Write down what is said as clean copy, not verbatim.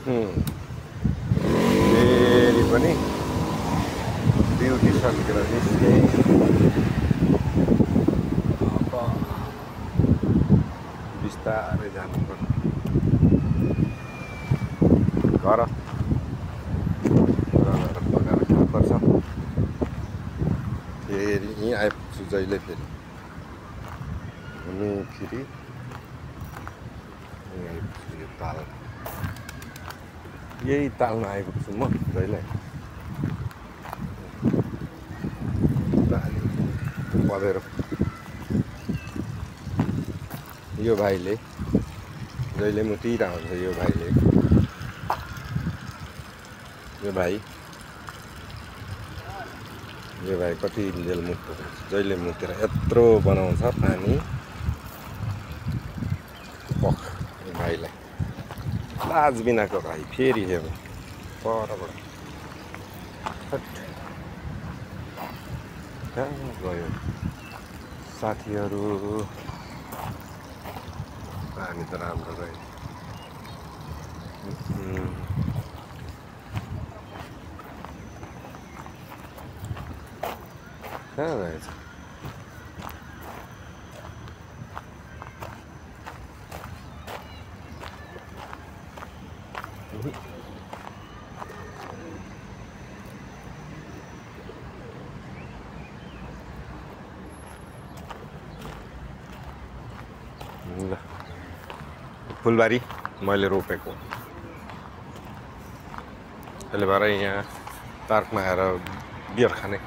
फेरि पनि ड्युटी सकेर निस्केँ। अब बिस्तारै जानुपर्छ घर पकाएर खानुपर्छ। फेरि यहीँ आइपुग्छु जहिले फेरि घुमी फिरी यहीँ आइपुग्छु। यो ताल यही तालमा आइपुग्छु म जहिले। परेर यो भाइले जहिले मुतिरहेको हुन्छ। यो भाइ कति जेल मुत्दो रहेछ। जहिले मुतेर यत्रो बनाउँछ पानी पख। यो भाइलाई लाज बिनाको भाइ फेरि हेर्नु परबाट कहाँ गयो साथीहरू। पानी त राम्रो रह्यो। कहाँ रहेछ ल फुलबारी मैले रोपेको। त्यसले भएर यहाँ पार्कमा आएर बियर खाने।